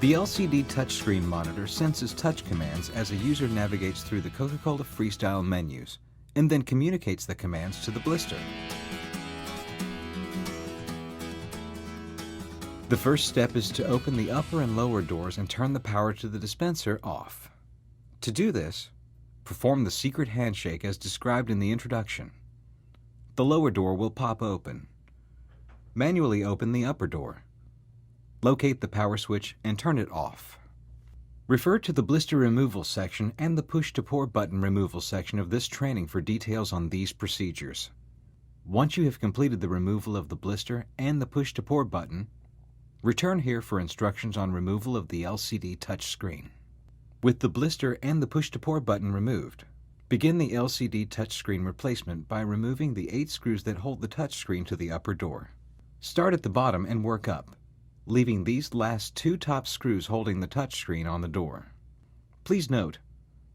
The LCD touchscreen monitor senses touch commands as a user navigates through the Coca-Cola Freestyle menus and then communicates the commands to the blister. The first step is to open the upper and lower doors and turn the power to the dispenser off. To do this, perform the secret handshake as described in the introduction. The lower door will pop open. Manually open the upper door. Locate the power switch and turn it off. Refer to the blister removal section and the push-to-pour button removal section of this training for details on these procedures. Once you have completed the removal of the blister and the push-to-pour button, return here for instructions on removal of the LCD touchscreen. With the blister and the push-to-pour button removed, begin the LCD touchscreen replacement by removing the 8 screws that hold the touchscreen to the upper door. Start at the bottom and work up, leaving these last 2 top screws holding the touchscreen on the door. Please note,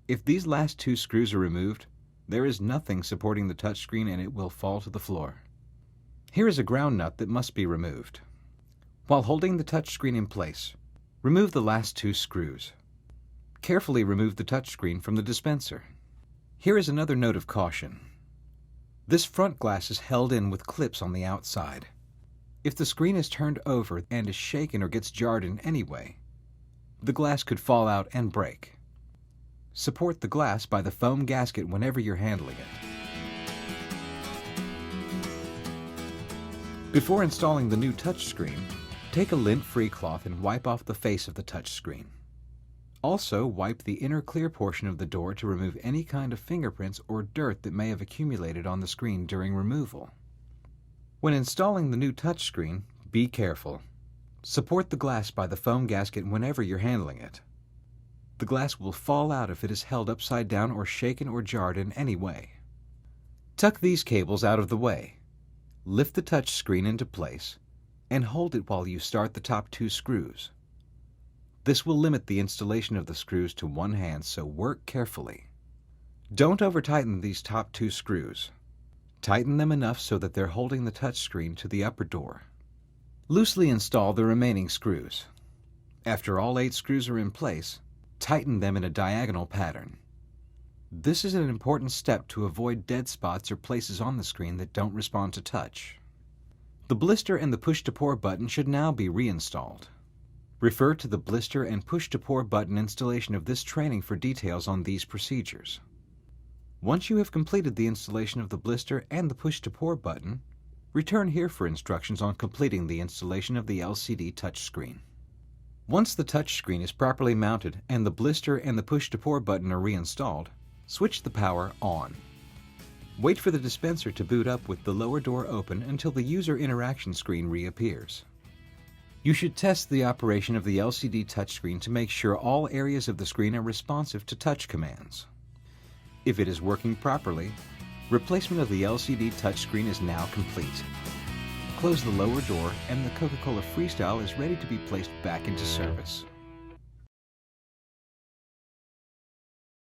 if these last 2 screws are removed, there is nothing supporting the touchscreen and it will fall to the floor. Here is a ground nut that must be removed. While holding the touchscreen in place, remove the last 2 screws. Carefully remove the touchscreen from the dispenser. Here is another note of caution. This front glass is held in with clips on the outside. If the screen is turned over and is shaken or gets jarred in any way, the glass could fall out and break. Support the glass by the foam gasket whenever you're handling it. Before installing the new touchscreen, take a lint-free cloth and wipe off the face of the touchscreen. Also, wipe the inner clear portion of the door to remove any kind of fingerprints or dirt that may have accumulated on the screen during removal. When installing the new touchscreen, be careful. Support the glass by the foam gasket whenever you're handling it. The glass will fall out if it is held upside down or shaken or jarred in any way. Tuck these cables out of the way. Lift the touchscreen into place and hold it while you start the top 2 screws. This will limit the installation of the screws to one hand, so work carefully. Don't over-tighten these top 2 screws. Tighten them enough so that they're holding the touchscreen to the upper door. Loosely install the remaining screws. After all 8 screws are in place, tighten them in a diagonal pattern. This is an important step to avoid dead spots or places on the screen that don't respond to touch. The blister and the push-to-pour button should now be reinstalled. Refer to the blister and push-to-pour button installation of this training for details on these procedures. Once you have completed the installation of the blister and the push-to-pour button, return here for instructions on completing the installation of the LCD touchscreen. Once the touchscreen is properly mounted and the blister and the push-to-pour button are reinstalled, switch the power on. Wait for the dispenser to boot up with the lower door open until the user interaction screen reappears. You should test the operation of the LCD touchscreen to make sure all areas of the screen are responsive to touch commands. If it is working properly, replacement of the LCD touchscreen is now complete. Close the lower door and the Coca-Cola Freestyle is ready to be placed back into service.